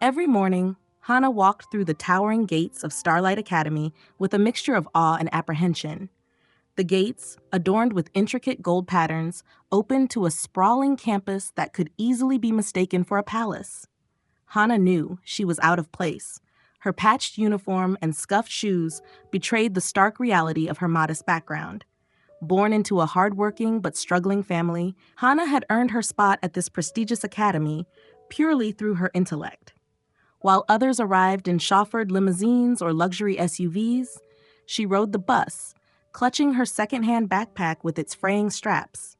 Every morning, Hannah walked through the towering gates of Starlight Academy with a mixture of awe and apprehension. The gates, adorned with intricate gold patterns, opened to a sprawling campus that could easily be mistaken for a palace. Hannah knew she was out of place. Her patched uniform and scuffed shoes betrayed the stark reality of her modest background. Born into a hardworking but struggling family, Hannah had earned her spot at this prestigious academy purely through her intellect. While others arrived in chauffeured limousines or luxury SUVs, she rode the bus, clutching her secondhand backpack with its fraying straps.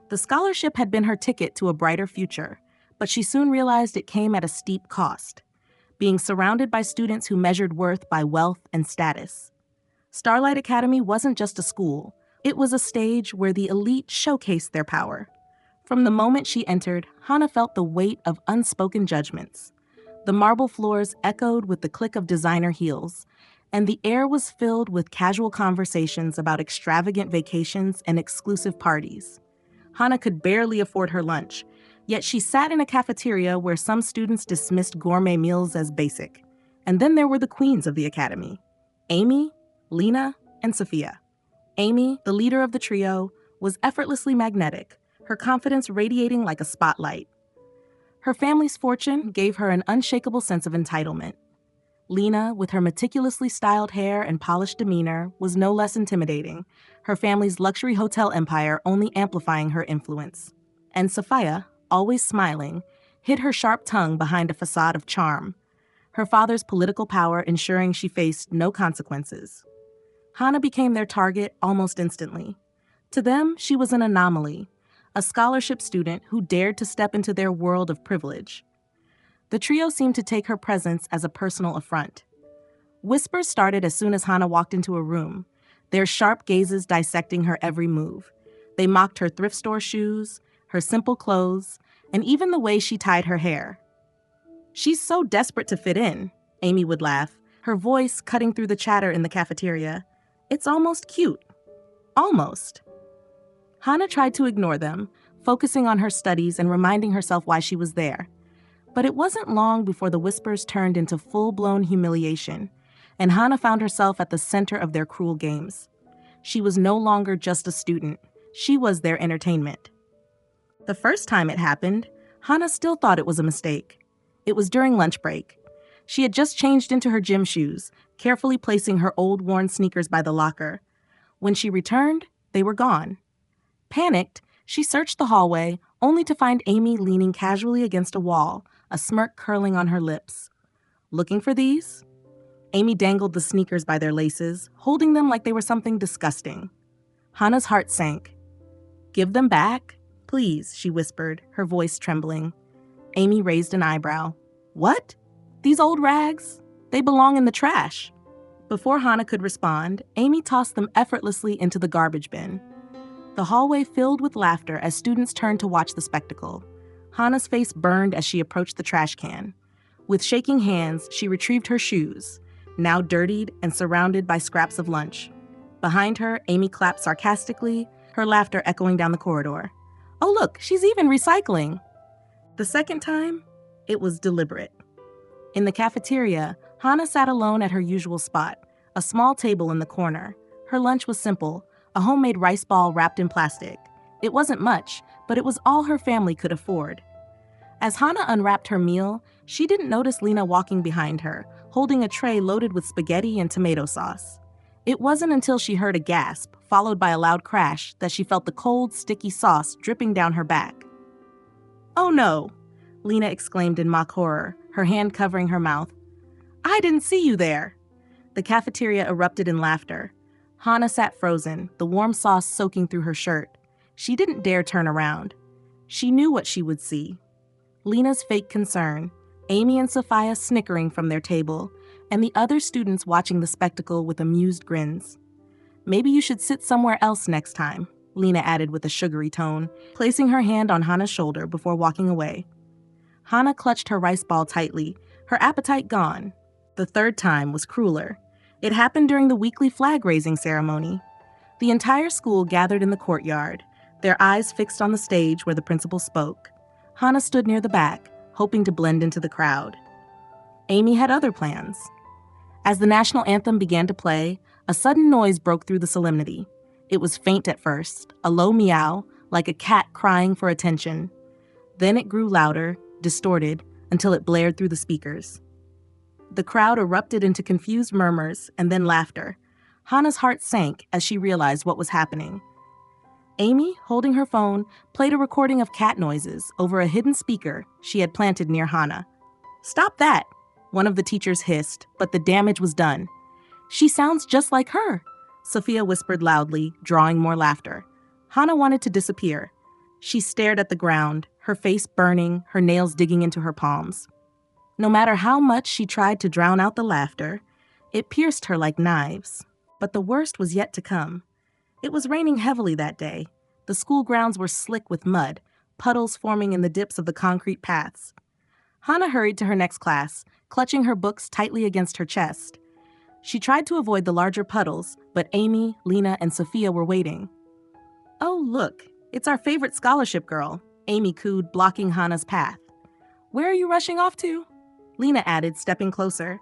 The scholarship had been her ticket to a brighter future, but she soon realized it came at a steep cost, being surrounded by students who measured worth by wealth and status. Starlight Academy wasn't just a school, it was a stage where the elite showcased their power. From the moment she entered, Hannah felt the weight of unspoken judgments. The marble floors echoed with the click of designer heels, and the air was filled with casual conversations about extravagant vacations and exclusive parties. Hannah could barely afford her lunch, yet she sat in a cafeteria where some students dismissed gourmet meals as basic. And then there were the queens of the academy: Amy, Lena, and Sophia. Amy, the leader of the trio, was effortlessly magnetic, her confidence radiating like a spotlight. Her family's fortune gave her an unshakable sense of entitlement. Lena, with her meticulously styled hair and polished demeanor, was no less intimidating, her family's luxury hotel empire only amplifying her influence. And Sophia, always smiling, hid her sharp tongue behind a facade of charm, her father's political power ensuring she faced no consequences. Hannah became their target almost instantly. To them, she was an anomaly, a scholarship student who dared to step into their world of privilege. The trio seemed to take her presence as a personal affront. Whispers started as soon as Hannah walked into a room, their sharp gazes dissecting her every move. They mocked her thrift store shoes, her simple clothes, and even the way she tied her hair. "She's so desperate to fit in," Amy would laugh, her voice cutting through the chatter in the cafeteria. "It's almost cute." Almost. Hannah tried to ignore them, focusing on her studies and reminding herself why she was there. But it wasn't long before the whispers turned into full-blown humiliation, and Hannah found herself at the center of their cruel games. She was no longer just a student. She was their entertainment. The first time it happened, Hannah still thought it was a mistake. It was during lunch break. She had just changed into her gym shoes, carefully placing her old worn sneakers by the locker. When she returned, they were gone. Panicked, she searched the hallway, only to find Amy leaning casually against a wall, a smirk curling on her lips. "Looking for these?" Amy dangled the sneakers by their laces, holding them like they were something disgusting. Hannah's heart sank. "Give them back, please," she whispered, her voice trembling. Amy raised an eyebrow. "What? These old rags? They belong in the trash." Before Hannah could respond, Amy tossed them effortlessly into the garbage bin. The hallway filled with laughter as students turned to watch the spectacle. Hannah's face burned as she approached the trash can. With shaking hands, she retrieved her shoes, now dirtied and surrounded by scraps of lunch. Behind her, Amy clapped sarcastically, her laughter echoing down the corridor. "Oh look, she's even recycling." The second time, it was deliberate. In the cafeteria, Hannah sat alone at her usual spot, a small table in the corner. Her lunch was simple, a homemade rice ball wrapped in plastic. It wasn't much, but it was all her family could afford. As Hannah unwrapped her meal, she didn't notice Lena walking behind her, holding a tray loaded with spaghetti and tomato sauce. It wasn't until she heard a gasp, followed by a loud crash, that she felt the cold, sticky sauce dripping down her back. "Oh no!" Lena exclaimed in mock horror, her hand covering her mouth. "I didn't see you there!" The cafeteria erupted in laughter. Hannah sat frozen, the warm sauce soaking through her shirt. She didn't dare turn around. She knew what she would see. Lena's fake concern, Amy and Sophia snickering from their table, and the other students watching the spectacle with amused grins. "Maybe you should sit somewhere else next time," Lena added with a sugary tone, placing her hand on Hannah's shoulder before walking away. Hannah clutched her rice ball tightly, her appetite gone. The third time was crueler. It happened during the weekly flag-raising ceremony. The entire school gathered in the courtyard, their eyes fixed on the stage where the principal spoke. Hannah stood near the back, hoping to blend into the crowd. Amy had other plans. As the national anthem began to play, a sudden noise broke through the solemnity. It was faint at first, a low meow, like a cat crying for attention. Then it grew louder, distorted, until it blared through the speakers. The crowd erupted into confused murmurs and then laughter. Hannah's heart sank as she realized what was happening. Amy, holding her phone, played a recording of cat noises over a hidden speaker she had planted near Hannah. "Stop that!" one of the teachers hissed, but the damage was done. "She sounds just like her," Sophia whispered loudly, drawing more laughter. Hannah wanted to disappear. She stared at the ground, her face burning, her nails digging into her palms. No matter how much she tried to drown out the laughter, it pierced her like knives. But the worst was yet to come. It was raining heavily that day. The school grounds were slick with mud, puddles forming in the dips of the concrete paths. Hannah hurried to her next class, clutching her books tightly against her chest. She tried to avoid the larger puddles, but Amy, Lena, and Sophia were waiting. "Oh, look, it's our favorite scholarship girl," Amy cooed, blocking Hannah's path. "Where are you rushing off to?" Lena added, stepping closer.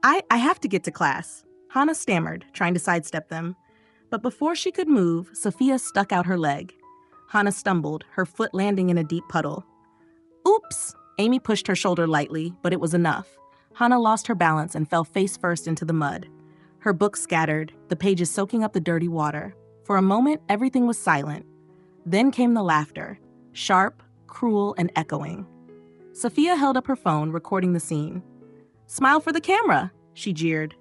I have to get to class," Hannah stammered, trying to sidestep them. But before she could move, Sophia stuck out her leg. Hannah stumbled, her foot landing in a deep puddle. "Oops!" Amy pushed her shoulder lightly, but it was enough. Hannah lost her balance and fell face first into the mud. Her book scattered, the pages soaking up the dirty water. For a moment, everything was silent. Then came the laughter, sharp, cruel, and echoing. Sophia held up her phone, recording the scene. "Smile for the camera," she jeered.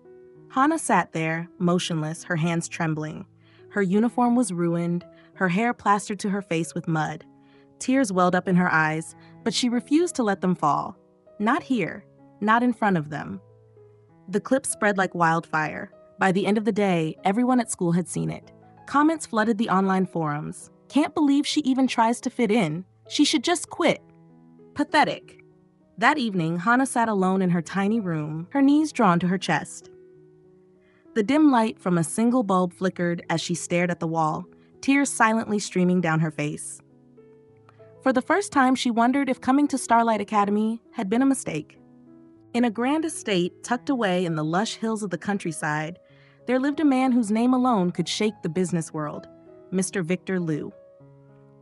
Hannah sat there, motionless, her hands trembling. Her uniform was ruined, her hair plastered to her face with mud. Tears welled up in her eyes, but she refused to let them fall. Not here, not in front of them. The clip spread like wildfire. By the end of the day, everyone at school had seen it. Comments flooded the online forums. "Can't believe she even tries to fit in. She should just quit. Pathetic." That evening, Hannah sat alone in her tiny room, her knees drawn to her chest. The dim light from a single bulb flickered as she stared at the wall, tears silently streaming down her face. For the first time, she wondered if coming to Starlight Academy had been a mistake. In a grand estate tucked away in the lush hills of the countryside, there lived a man whose name alone could shake the business world, Mr. Victor Liu.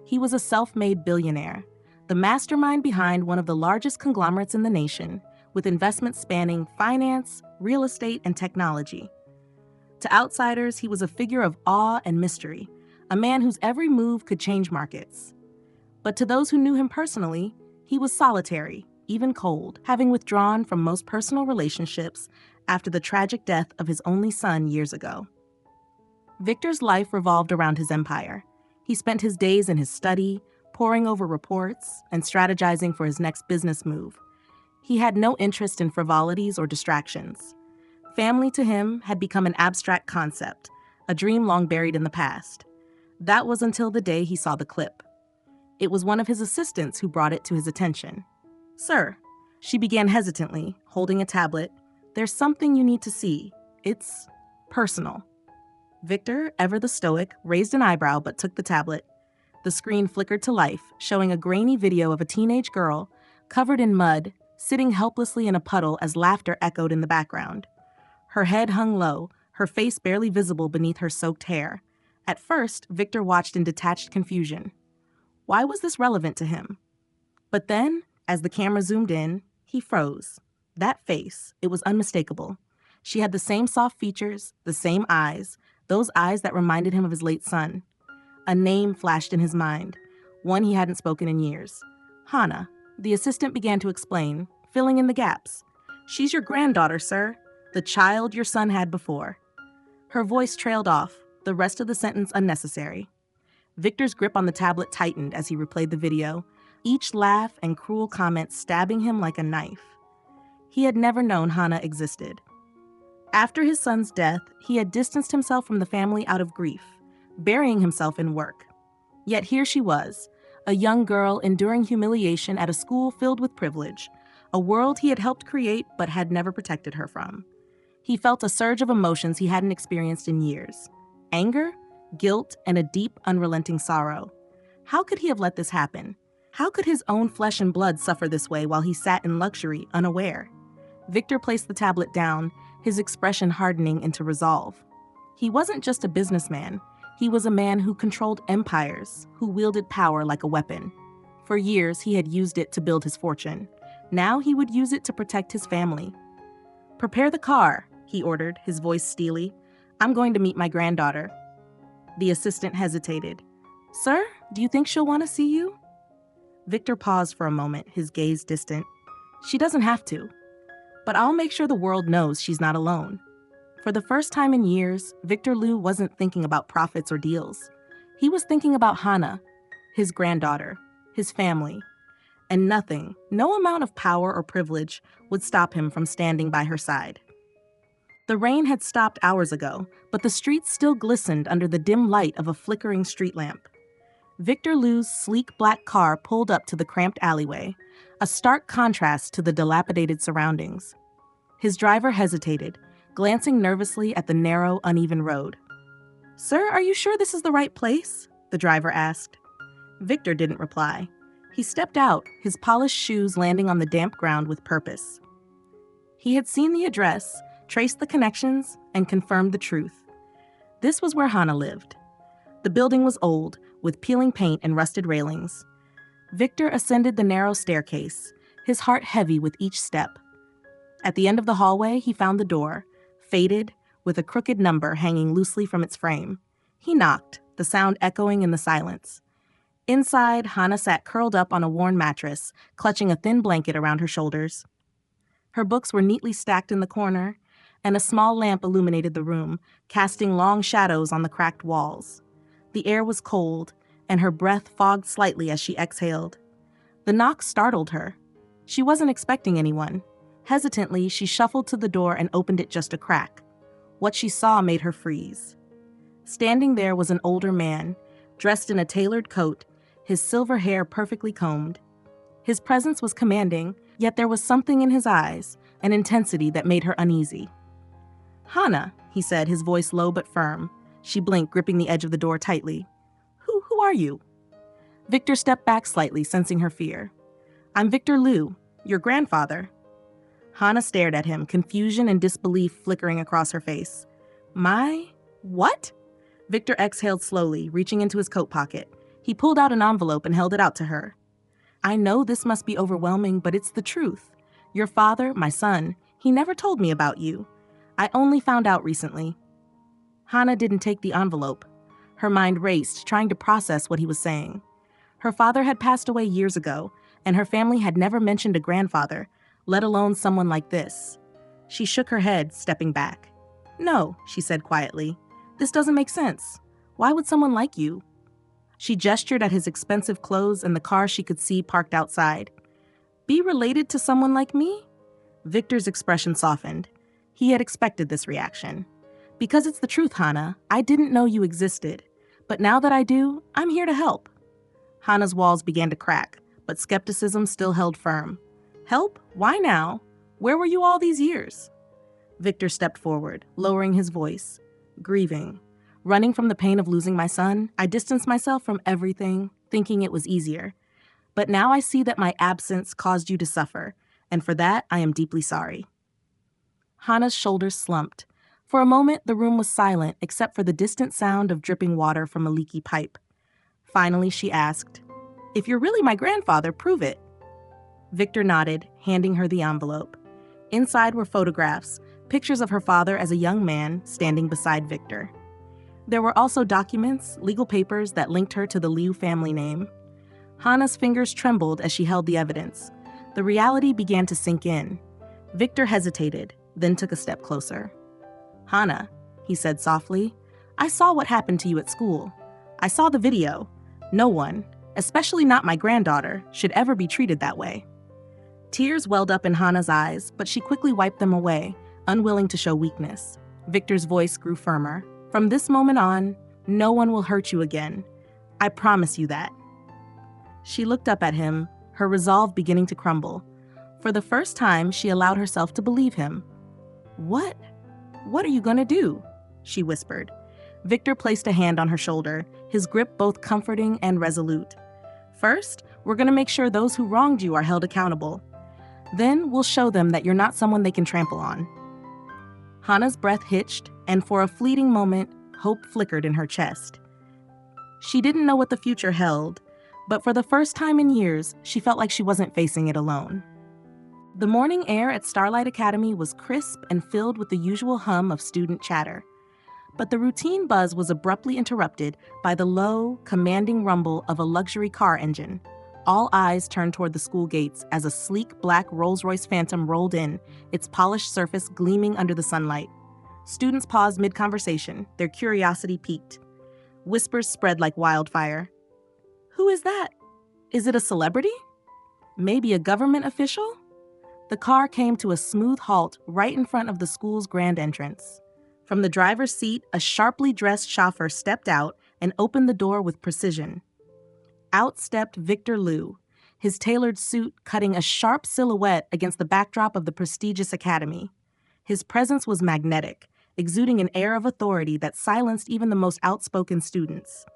He was a self-made billionaire, the mastermind behind one of the largest conglomerates in the nation, with investments spanning finance, real estate, and technology. To outsiders, he was a figure of awe and mystery, a man whose every move could change markets. But to those who knew him personally, he was solitary, even cold, having withdrawn from most personal relationships after the tragic death of his only son years ago. Victor's life revolved around his empire. He spent his days in his study, poring over reports and strategizing for his next business move. He had no interest in frivolities or distractions. Family to him had become an abstract concept, a dream long buried in the past. That was until the day he saw the clip. It was one of his assistants who brought it to his attention. "Sir," she began hesitantly, holding a tablet, "there's something you need to see. It's personal." Victor, ever the stoic, raised an eyebrow but took the tablet. The screen flickered to life, showing a grainy video of a teenage girl, covered in mud, sitting helplessly in a puddle as laughter echoed in the background. Her head hung low, her face barely visible beneath her soaked hair. At first, Victor watched in detached confusion. Why was this relevant to him? But then, as the camera zoomed in, he froze. That face, it was unmistakable. She had the same soft features, the same eyes, those eyes that reminded him of his late son. A name flashed in his mind, one he hadn't spoken in years. "Hannah," the assistant began to explain, filling in the gaps. "She's your granddaughter, sir. The child your son had before." Her voice trailed off, the rest of the sentence unnecessary. Victor's grip on the tablet tightened as he replayed the video, each laugh and cruel comment stabbing him like a knife. He had never known Hannah existed. After his son's death, he had distanced himself from the family out of grief, burying himself in work. Yet here she was, a young girl enduring humiliation at a school filled with privilege, a world he had helped create but had never protected her from. He felt a surge of emotions he hadn't experienced in years. Anger, guilt, and a deep, unrelenting sorrow. How could he have let this happen? How could his own flesh and blood suffer this way while he sat in luxury, unaware? Victor placed the tablet down, his expression hardening into resolve. He wasn't just a businessman. He was a man who controlled empires, who wielded power like a weapon. For years, he had used it to build his fortune. Now he would use it to protect his family. "Prepare the car," he ordered, his voice steely. "I'm going to meet my granddaughter." The assistant hesitated. "Sir, do you think she'll want to see you?" Victor paused for a moment, his gaze distant. "She doesn't have to. But I'll make sure the world knows she's not alone." For the first time in years, Victor Liu wasn't thinking about profits or deals. He was thinking about Hana, his granddaughter, his family. And nothing, no amount of power or privilege, would stop him from standing by her side. The rain had stopped hours ago, but the streets still glistened under the dim light of a flickering street lamp. Victor Liu's sleek black car pulled up to the cramped alleyway, a stark contrast to the dilapidated surroundings. His driver hesitated, glancing nervously at the narrow, uneven road. "Sir, are you sure this is the right place?" the driver asked. Victor didn't reply. He stepped out, his polished shoes landing on the damp ground with purpose. He had seen the address, traced the connections, and confirmed the truth. This was where Hana lived. The building was old, with peeling paint and rusted railings. Victor ascended the narrow staircase, his heart heavy with each step. At the end of the hallway, he found the door, faded, with a crooked number hanging loosely from its frame. He knocked, the sound echoing in the silence. Inside, Hana sat curled up on a worn mattress, clutching a thin blanket around her shoulders. Her books were neatly stacked in the corner, and a small lamp illuminated the room, casting long shadows on the cracked walls. The air was cold, and her breath fogged slightly as she exhaled. The knock startled her. She wasn't expecting anyone. Hesitantly, she shuffled to the door and opened it just a crack. What she saw made her freeze. Standing there was an older man, dressed in a tailored coat, his silver hair perfectly combed. His presence was commanding, yet there was something in his eyes, an intensity that made her uneasy. "Hana," he said, his voice low but firm. She blinked, gripping the edge of the door tightly. Who are you?" Victor stepped back slightly, sensing her fear. "I'm Victor Liu, your grandfather." Hana stared at him, confusion and disbelief flickering across her face. "My... what?" Victor exhaled slowly, reaching into his coat pocket. He pulled out an envelope and held it out to her. "I know this must be overwhelming, but it's the truth. Your father, my son, he never told me about you. I only found out recently." Hana didn't take the envelope. Her mind raced, trying to process what he was saying. Her father had passed away years ago, and her family had never mentioned a grandfather, let alone someone like this. She shook her head, stepping back. "No," she said quietly. "This doesn't make sense. Why would someone like you?" She gestured at his expensive clothes and the car she could see parked outside. "Be related to someone like me?" Victor's expression softened. He had expected this reaction. "Because it's the truth, Hana. I didn't know you existed. But now that I do, I'm here to help." Hana's walls began to crack, but skepticism still held firm. "Help? Why now? Where were you all these years?" Victor stepped forward, lowering his voice. "Grieving. Running from the pain of losing my son, I distanced myself from everything, thinking it was easier. But now I see that my absence caused you to suffer, and for that I am deeply sorry." Hana's shoulders slumped. For a moment, the room was silent except for the distant sound of dripping water from a leaky pipe. Finally, she asked, "If you're really my grandfather, prove it." Victor nodded, handing her the envelope. Inside were photographs, pictures of her father as a young man standing beside Victor. There were also documents, legal papers that linked her to the Liu family name. Hana's fingers trembled as she held the evidence. The reality began to sink in. Victor hesitated, then took a step closer. "Hana," he said softly, "I saw what happened to you at school. I saw the video. No one, especially not my granddaughter, should ever be treated that way." Tears welled up in Hana's eyes, but she quickly wiped them away, unwilling to show weakness. Victor's voice grew firmer. "From this moment on, no one will hurt you again. I promise you that." She looked up at him, her resolve beginning to crumble. For the first time, she allowed herself to believe him. What are you going to do?" she whispered. Victor placed a hand on her shoulder, his grip both comforting and resolute. "First, we're going to make sure those who wronged you are held accountable. Then we'll show them that you're not someone they can trample on. Hannah's breath hitched, and for a fleeting moment, hope flickered in her chest. She didn't know what the future held, but for the first time in years, she felt like she wasn't facing it alone. The morning air at Starlight Academy was crisp and filled with the usual hum of student chatter. But the routine buzz was abruptly interrupted by the low, commanding rumble of a luxury car engine. All eyes turned toward the school gates as a sleek black Rolls-Royce Phantom rolled in, its polished surface gleaming under the sunlight. Students paused mid-conversation, their curiosity piqued. Whispers spread like wildfire. Who is that? Is it a celebrity? Maybe a government official? The car came to a smooth halt right in front of the school's grand entrance. From the driver's seat, a sharply dressed chauffeur stepped out and opened the door with precision. Out stepped Victor Liu, his tailored suit cutting a sharp silhouette against the backdrop of the prestigious academy. His presence was magnetic, exuding an air of authority that silenced even the most outspoken students.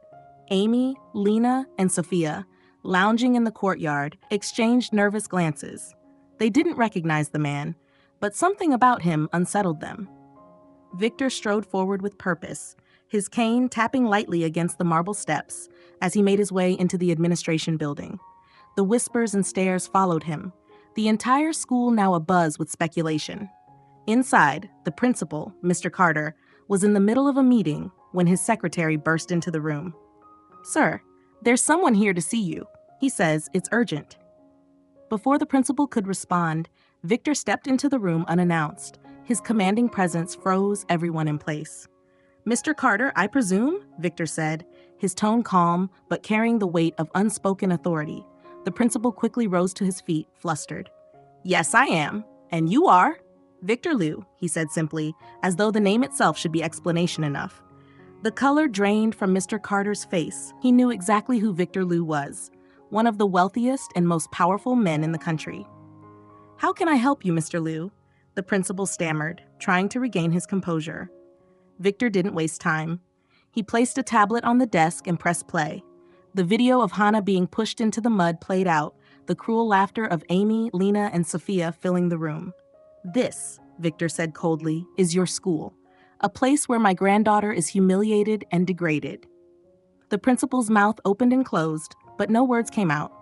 Amy, Lena, and Sophia, lounging in the courtyard, exchanged nervous glances. They didn't recognize the man, but something about him unsettled them. Victor strode forward with purpose, his cane tapping lightly against the marble steps as he made his way into the administration building. The whispers and stares followed him, the entire school now abuzz with speculation. Inside, the principal, Mr. Carter, was in the middle of a meeting when his secretary burst into the room. "Sir, there's someone here to see you. He says it's urgent." Before the principal could respond, Victor stepped into the room unannounced. His commanding presence froze everyone in place. "Mr. Carter, I presume?" Victor said, his tone calm but carrying the weight of unspoken authority. The principal quickly rose to his feet, flustered. "Yes, I am. And you are?" "Victor Liu," he said simply, as though the name itself should be explanation enough. The color drained from Mr. Carter's face. He knew exactly who Victor Liu was, one of the wealthiest and most powerful men in the country. "How can I help you, Mr. Liu?" the principal stammered, trying to regain his composure. Victor didn't waste time. He placed a tablet on the desk and pressed play. The video of Hannah being pushed into the mud played out, the cruel laughter of Amy, Lena, and Sophia filling the room. "This," Victor said coldly, "is your school, a place where my granddaughter is humiliated and degraded." The principal's mouth opened and closed, but no words came out.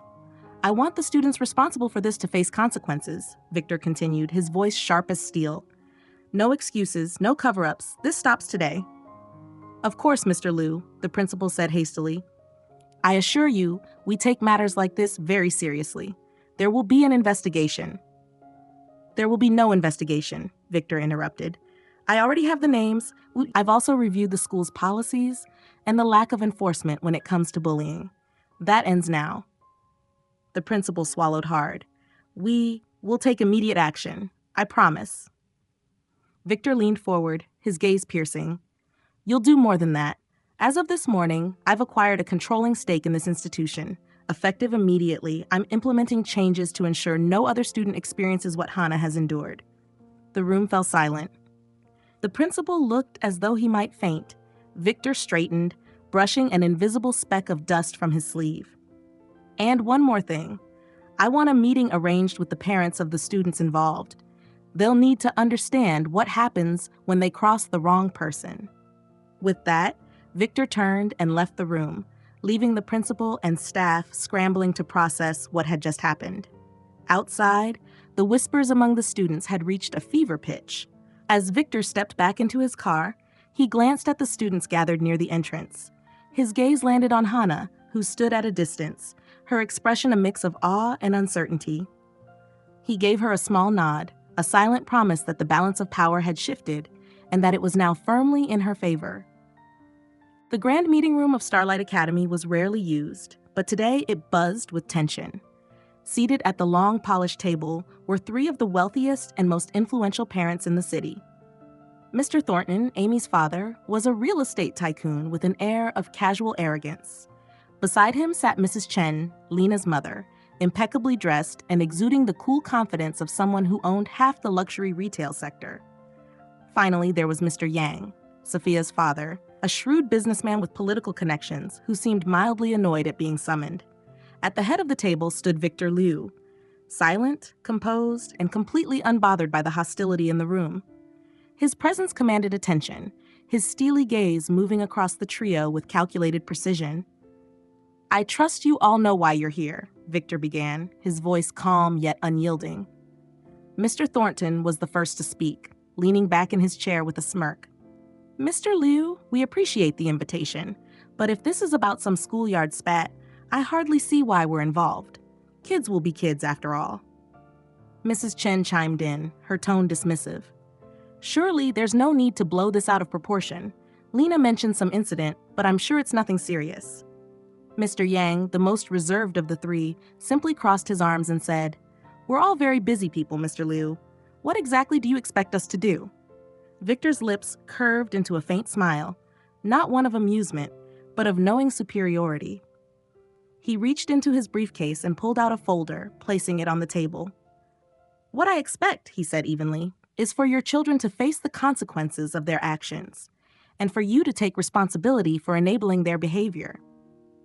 "I want the students responsible for this to face consequences," Victor continued, his voice sharp as steel. "No excuses, no cover-ups. This stops today." "Of course, Mr. Liu," the principal said hastily. "I assure you, we take matters like this very seriously. There will be an investigation." "There will be no investigation," Victor interrupted. "I already have the names. I've also reviewed the school's policies and the lack of enforcement when it comes to bullying. That ends now." The principal swallowed hard. "We'll take immediate action. I promise." Victor leaned forward, his gaze piercing. "You'll do more than that. As of this morning, I've acquired a controlling stake in this institution. Effective immediately, I'm implementing changes to ensure no other student experiences what Hannah has endured." The room fell silent. The principal looked as though he might faint. Victor straightened, brushing an invisible speck of dust from his sleeve. "And one more thing. I want a meeting arranged with the parents of the students involved. They'll need to understand what happens when they cross the wrong person." With that, Victor turned and left the room, leaving the principal and staff scrambling to process what had just happened. Outside, the whispers among the students had reached a fever pitch. As Victor stepped back into his car, he glanced at the students gathered near the entrance. His gaze landed on Hannah, who stood at a distance, her expression a mix of awe and uncertainty. He gave her a small nod, a silent promise that the balance of power had shifted and that it was now firmly in her favor. The grand meeting room of Starlight Academy was rarely used, but today it buzzed with tension. Seated at the long, polished table were three of the wealthiest and most influential parents in the city. Mr. Thornton, Amy's father, was a real estate tycoon with an air of casual arrogance. Beside him sat Mrs. Chen, Lena's mother, impeccably dressed and exuding the cool confidence of someone who owned half the luxury retail sector. Finally, there was Mr. Yang, Sophia's father, a shrewd businessman with political connections who seemed mildly annoyed at being summoned. At the head of the table stood Victor Liu, silent, composed, and completely unbothered by the hostility in the room. His presence commanded attention, his steely gaze moving across the trio with calculated precision. "I trust you all know why you're here," Victor began, his voice calm yet unyielding. Mr. Thornton was the first to speak, leaning back in his chair with a smirk. "Mr. Liu, we appreciate the invitation, but if this is about some schoolyard spat, I hardly see why we're involved. Kids will be kids after all." Mrs. Chen chimed in, her tone dismissive. "Surely there's no need to blow this out of proportion. Lena mentioned some incident, but I'm sure it's nothing serious." Mr. Yang, the most reserved of the three, simply crossed his arms and said, "We're all very busy people, Mr. Liu. What exactly do you expect us to do?" Victor's lips curved into a faint smile, not one of amusement, but of knowing superiority. He reached into his briefcase and pulled out a folder, placing it on the table. "What I expect," he said evenly, "is for your children to face the consequences of their actions, and for you to take responsibility for enabling their behavior."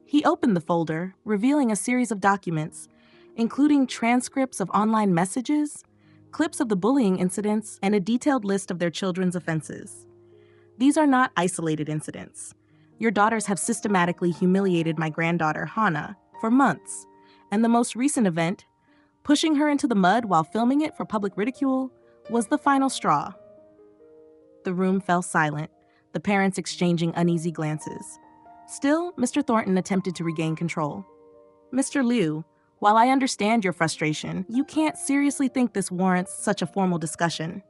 He opened the folder, revealing a series of documents, including transcripts of online messages, clips of the bullying incidents, and a detailed list of their children's offenses. "These are not isolated incidents. Your daughters have systematically humiliated my granddaughter, Hana, for months, and the most recent event, pushing her into the mud while filming it for public ridicule, was the final straw." The room fell silent, the parents exchanging uneasy glances. Still, Mr. Thornton attempted to regain control. "Mr. Liu, while I understand your frustration, you can't seriously think this warrants such a formal discussion.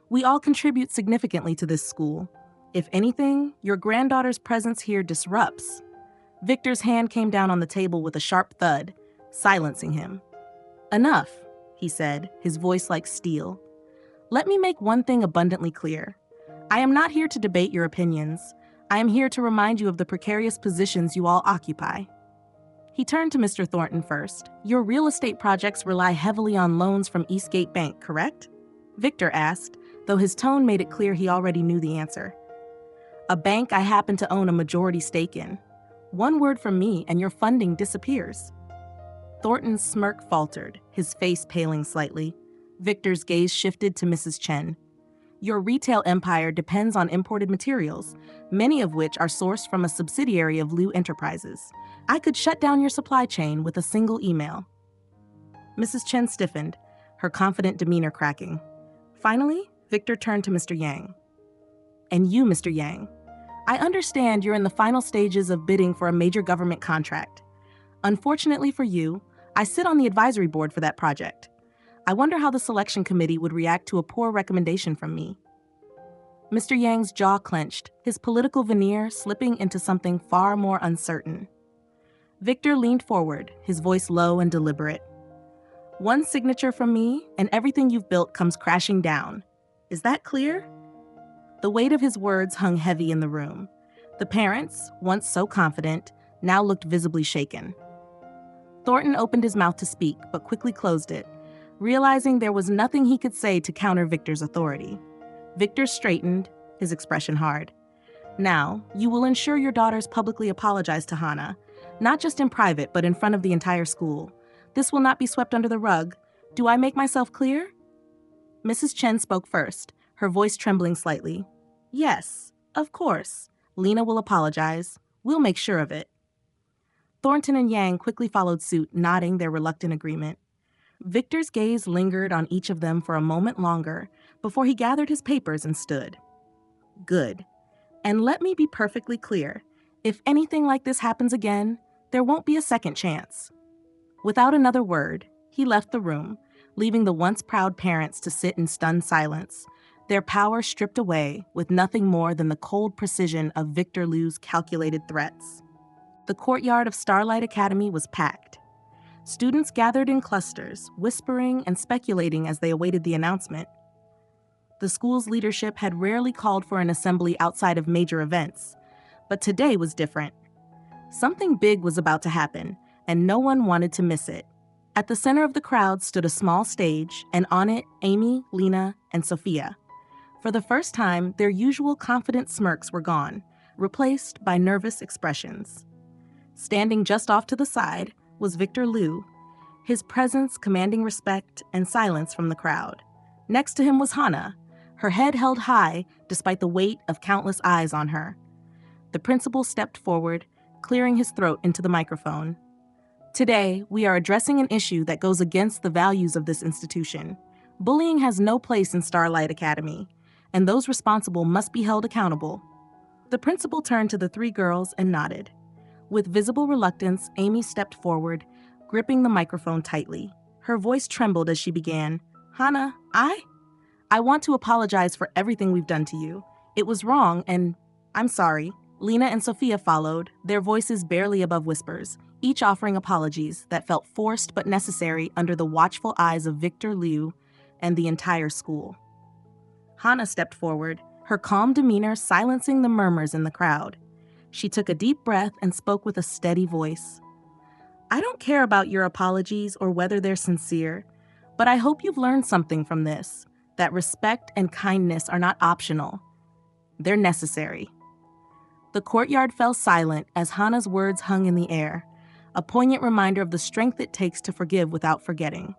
We all contribute significantly to this school. If anything, your granddaughter's presence here disrupts." Victor's hand came down on the table with a sharp thud, silencing him. "Enough," he said, his voice like steel. "Let me make one thing abundantly clear. I am not here to debate your opinions. I am here to remind you of the precarious positions you all occupy." He turned to Mr. Thornton first. "Your real estate projects rely heavily on loans from Eastgate Bank, correct?" Victor asked, though his tone made it clear he already knew the answer. "A bank I happen to own a majority stake in. One word from me and your funding disappears." Thornton's smirk faltered, his face paling slightly. Victor's gaze shifted to Mrs. Chen. "Your retail empire depends on imported materials, many of which are sourced from a subsidiary of Liu Enterprises. I could shut down your supply chain with a single email." Mrs. Chen stiffened, her confident demeanor cracking. Finally, Victor turned to Mr. Yang. "And you, Mr. Yang, I understand you're in the final stages of bidding for a major government contract. Unfortunately for you, I sit on the advisory board for that project. I wonder how the selection committee would react to a poor recommendation from me." Mr. Yang's jaw clenched, his political veneer slipping into something far more uncertain. Victor leaned forward, his voice low and deliberate. "One signature from me, and everything you've built comes crashing down. Is that clear?" The weight of his words hung heavy in the room. The parents, once so confident, now looked visibly shaken. Thornton opened his mouth to speak, but quickly closed it, realizing there was nothing he could say to counter Victor's authority. Victor straightened, his expression hard. "Now, you will ensure your daughters publicly apologize to Hana, not just in private, but in front of the entire school. This will not be swept under the rug. Do I make myself clear?" Mrs. Chen spoke first, her voice trembling slightly. "Yes, of course. Lena will apologize. We'll make sure of it." Thornton and Yang quickly followed suit, nodding their reluctant agreement. Victor's gaze lingered on each of them for a moment longer before he gathered his papers and stood. "Good. And let me be perfectly clear. If anything like this happens again, there won't be a second chance." Without another word, he left the room, leaving the once proud parents to sit in stunned silence, their power stripped away with nothing more than the cold precision of Victor Liu's calculated threats. The courtyard of Starlight Academy was packed. Students gathered in clusters, whispering and speculating as they awaited the announcement. The school's leadership had rarely called for an assembly outside of major events, but today was different. Something big was about to happen, and no one wanted to miss it. At the center of the crowd stood a small stage, and on it, Amy, Lena, and Sophia. For the first time, their usual confident smirks were gone, replaced by nervous expressions. Standing just off to the side was Victor Liu, his presence commanding respect and silence from the crowd. Next to him was Hana, her head held high despite the weight of countless eyes on her. The principal stepped forward, clearing his throat into the microphone. Today, we are addressing an issue that goes against the values of this institution. Bullying has no place in Starlight Academy, and those responsible must be held accountable. The principal turned to the three girls and nodded. With visible reluctance, Amy stepped forward, gripping the microphone tightly. Her voice trembled as she began. Hana, I want to apologize for everything we've done to you. It was wrong, and I'm sorry. Lena and Sophia followed, their voices barely above whispers, each offering apologies that felt forced but necessary under the watchful eyes of Victor Liu and the entire school. Hana stepped forward, her calm demeanor silencing the murmurs in the crowd. She took a deep breath and spoke with a steady voice. I don't care about your apologies or whether they're sincere, but I hope you've learned something from this, that respect and kindness are not optional. They're necessary. The courtyard fell silent as Hana's words hung in the air, a poignant reminder of the strength it takes to forgive without forgetting.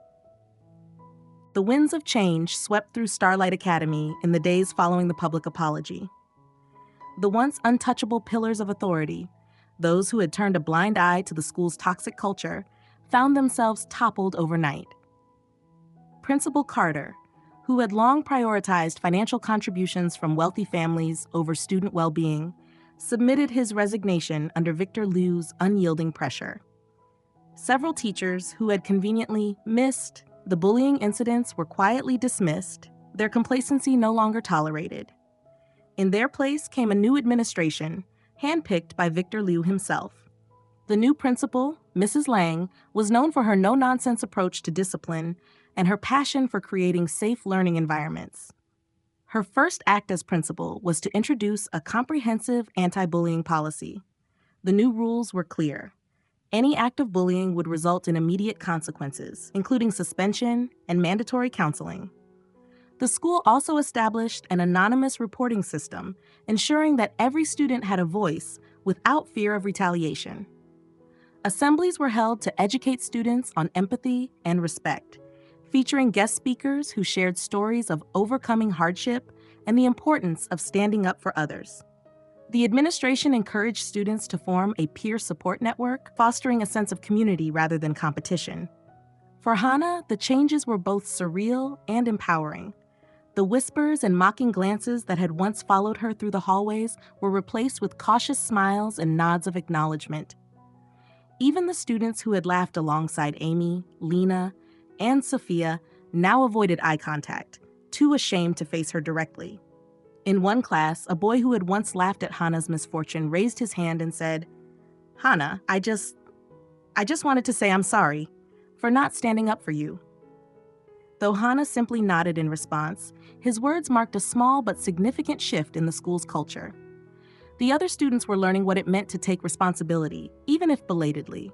The winds of change swept through Starlight Academy in the days following the public apology. The once untouchable pillars of authority, those who had turned a blind eye to the school's toxic culture, found themselves toppled overnight. Principal Carter, who had long prioritized financial contributions from wealthy families over student well-being, submitted his resignation under Victor Liu's unyielding pressure. Several teachers who had conveniently missed the bullying incidents were quietly dismissed, their complacency no longer tolerated. In their place came a new administration, handpicked by Victor Liu himself. The new principal, Mrs. Lang, was known for her no-nonsense approach to discipline and her passion for creating safe learning environments. Her first act as principal was to introduce a comprehensive anti-bullying policy. The new rules were clear. Any act of bullying would result in immediate consequences, including suspension and mandatory counseling. The school also established an anonymous reporting system, ensuring that every student had a voice without fear of retaliation. Assemblies were held to educate students on empathy and respect, featuring guest speakers who shared stories of overcoming hardship and the importance of standing up for others. The administration encouraged students to form a peer support network, fostering a sense of community rather than competition. For Hana, the changes were both surreal and empowering. The whispers and mocking glances that had once followed her through the hallways were replaced with cautious smiles and nods of acknowledgement. Even the students who had laughed alongside Amy, Lena, and Sophia now avoided eye contact, too ashamed to face her directly. In one class, a boy who had once laughed at Hana's misfortune raised his hand and said, Hana, I just wanted to say I'm sorry for not standing up for you. Though Hana simply nodded in response, his words marked a small but significant shift in the school's culture. The other students were learning what it meant to take responsibility, even if belatedly.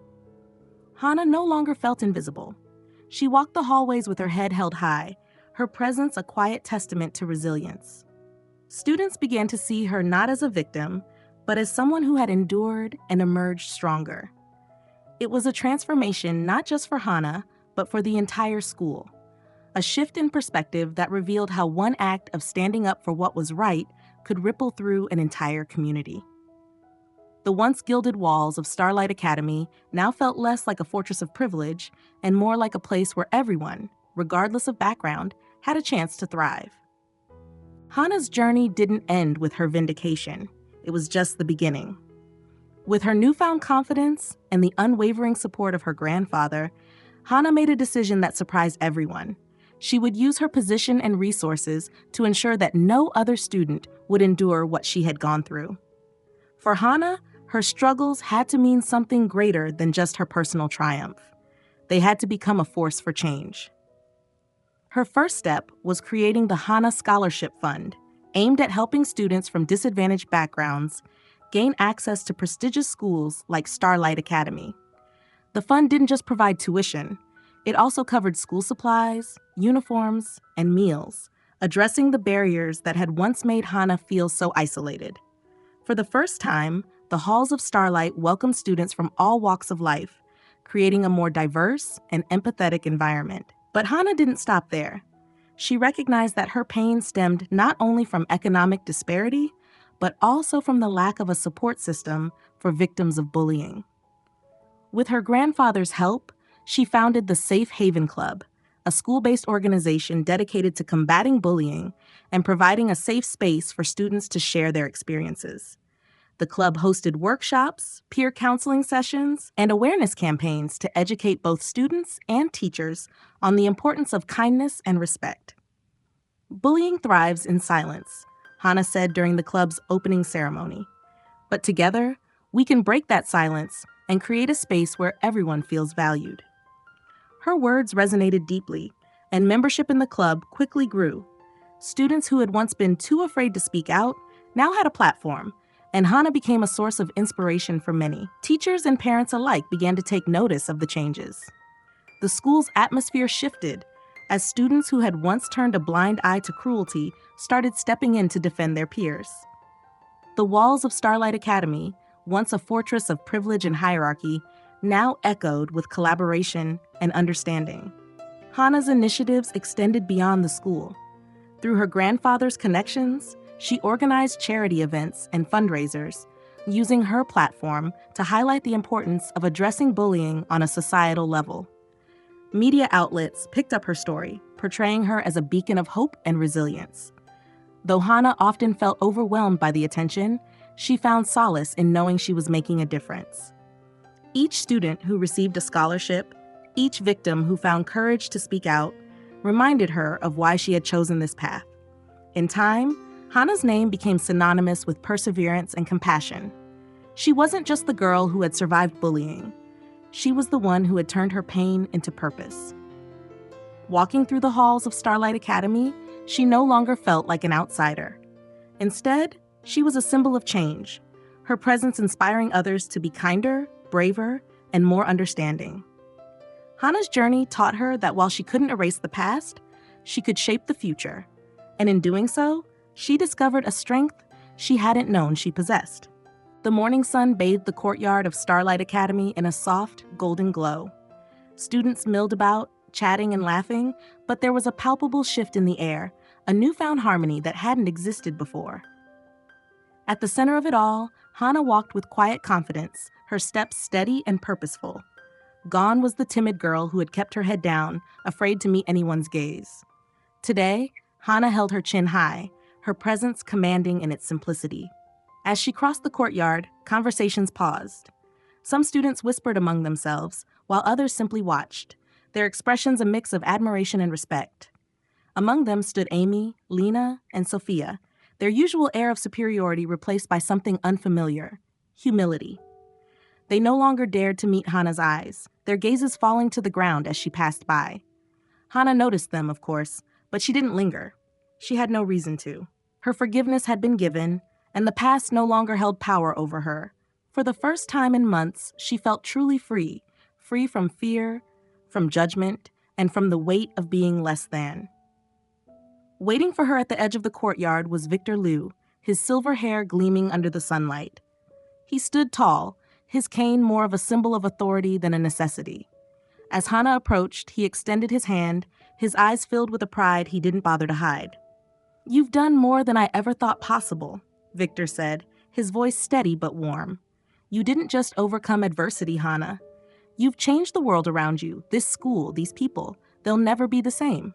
Hana no longer felt invisible. She walked the hallways with her head held high, her presence a quiet testament to resilience. Students began to see her not as a victim, but as someone who had endured and emerged stronger. It was a transformation not just for Hana, but for the entire school. A shift in perspective that revealed how one act of standing up for what was right could ripple through an entire community. The once gilded walls of Starlight Academy now felt less like a fortress of privilege and more like a place where everyone, regardless of background, had a chance to thrive. Hana's journey didn't end with her vindication. It was just the beginning. With her newfound confidence and the unwavering support of her grandfather, Hana made a decision that surprised everyone. She would use her position and resources to ensure that no other student would endure what she had gone through. For Hana, her struggles had to mean something greater than just her personal triumph. They had to become a force for change. Her first step was creating the Hana Scholarship Fund, aimed at helping students from disadvantaged backgrounds gain access to prestigious schools like Starlight Academy. The fund didn't just provide tuition. It also covered school supplies, uniforms, and meals, addressing the barriers that had once made Hana feel so isolated. For the first time, the halls of Starlight welcomed students from all walks of life, creating a more diverse and empathetic environment. But Hannah didn't stop there. She recognized that her pain stemmed not only from economic disparity, but also from the lack of a support system for victims of bullying. With her grandfather's help, she founded the Safe Haven Club, a school-based organization dedicated to combating bullying and providing a safe space for students to share their experiences. The club hosted workshops, peer counseling sessions, and awareness campaigns to educate both students and teachers on the importance of kindness and respect. Bullying thrives in silence, Hannah said during the club's opening ceremony. But together, we can break that silence and create a space where everyone feels valued. Her words resonated deeply, and membership in the club quickly grew. Students who had once been too afraid to speak out now had a platform, and Hannah became a source of inspiration for many. Teachers and parents alike began to take notice of the changes. The school's atmosphere shifted as students who had once turned a blind eye to cruelty started stepping in to defend their peers. The walls of Starlight Academy, once a fortress of privilege and hierarchy, now echoed with collaboration and understanding. Hannah's initiatives extended beyond the school. Through her grandfather's connections, she organized charity events and fundraisers, using her platform to highlight the importance of addressing bullying on a societal level. Media outlets picked up her story, portraying her as a beacon of hope and resilience. Though Hannah often felt overwhelmed by the attention, she found solace in knowing she was making a difference. Each student who received a scholarship, each victim who found courage to speak out, reminded her of why she had chosen this path. In time, Hannah's name became synonymous with perseverance and compassion. She wasn't just the girl who had survived bullying. She was the one who had turned her pain into purpose. Walking through the halls of Starlight Academy, she no longer felt like an outsider. Instead, she was a symbol of change, her presence inspiring others to be kinder, braver, and more understanding. Hannah's journey taught her that while she couldn't erase the past, she could shape the future. And in doing so, she discovered a strength she hadn't known she possessed. The morning sun bathed the courtyard of Starlight Academy in a soft, golden glow. Students milled about, chatting and laughing, but there was a palpable shift in the air, a newfound harmony that hadn't existed before. At the center of it all, Hannah walked with quiet confidence, her steps steady and purposeful. Gone was the timid girl who had kept her head down, afraid to meet anyone's gaze. Today, Hannah held her chin high, her presence commanding in its simplicity. As she crossed the courtyard, conversations paused. Some students whispered among themselves, while others simply watched, their expressions a mix of admiration and respect. Among them stood Amy, Lena, and Sophia, their usual air of superiority replaced by something unfamiliar: humility. They no longer dared to meet Hannah's eyes, their gazes falling to the ground as she passed by. Hannah noticed them, of course, but she didn't linger. She had no reason to. Her forgiveness had been given, and the past no longer held power over her. For the first time in months, she felt truly free, free from fear, from judgment, and from the weight of being less than. Waiting for her at the edge of the courtyard was Victor Liu, his silver hair gleaming under the sunlight. He stood tall, his cane more of a symbol of authority than a necessity. As Hannah approached, he extended his hand, his eyes filled with a pride he didn't bother to hide. "You've done more than I ever thought possible," Victor said, his voice steady but warm. "You didn't just overcome adversity, Hannah. You've changed the world around you, this school, these people. They'll never be the same."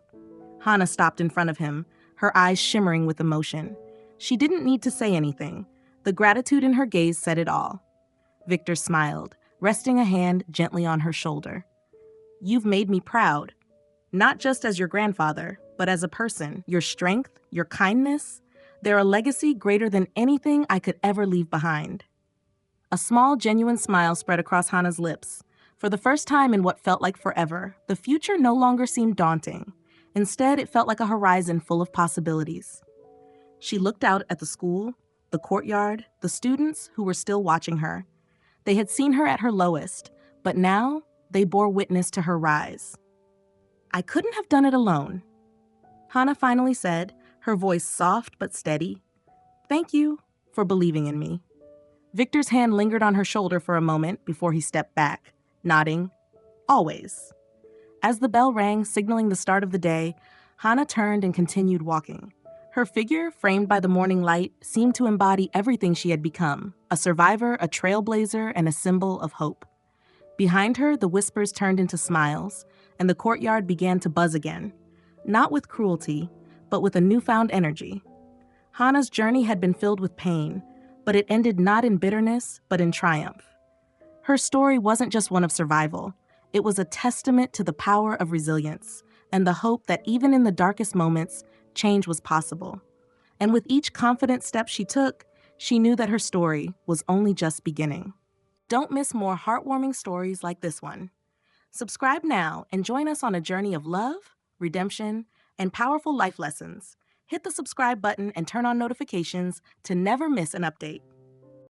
Hannah stopped in front of him, her eyes shimmering with emotion. She didn't need to say anything. The gratitude in her gaze said it all. Victor smiled, resting a hand gently on her shoulder. "You've made me proud. Not just as your grandfather, but as a person. Your strength, your kindness, they're a legacy greater than anything I could ever leave behind." A small, genuine smile spread across Hannah's lips. For the first time in what felt like forever, the future no longer seemed daunting. Instead, it felt like a horizon full of possibilities. She looked out at the school, the courtyard, the students who were still watching her. They had seen her at her lowest, but now they bore witness to her rise. "I couldn't have done it alone," Hannah finally said, her voice soft but steady. "Thank you for believing in me." Victor's hand lingered on her shoulder for a moment before he stepped back, nodding. always. As the bell rang, signaling the start of the day, Hannah turned and continued walking. Her figure, framed by the morning light, seemed to embody everything she had become: a survivor, a trailblazer, and a symbol of hope. Behind her, the whispers turned into smiles, and the courtyard began to buzz again, not with cruelty, but with a newfound energy. Hannah's journey had been filled with pain, but it ended not in bitterness, but in triumph. Her story wasn't just one of survival. It was a testament to the power of resilience and the hope that even in the darkest moments, change was possible. And with each confident step she took, she knew that her story was only just beginning. Don't miss more heartwarming stories like this one. Subscribe now and join us on a journey of love, redemption, and powerful life lessons. Hit the subscribe button and turn on notifications to never miss an update.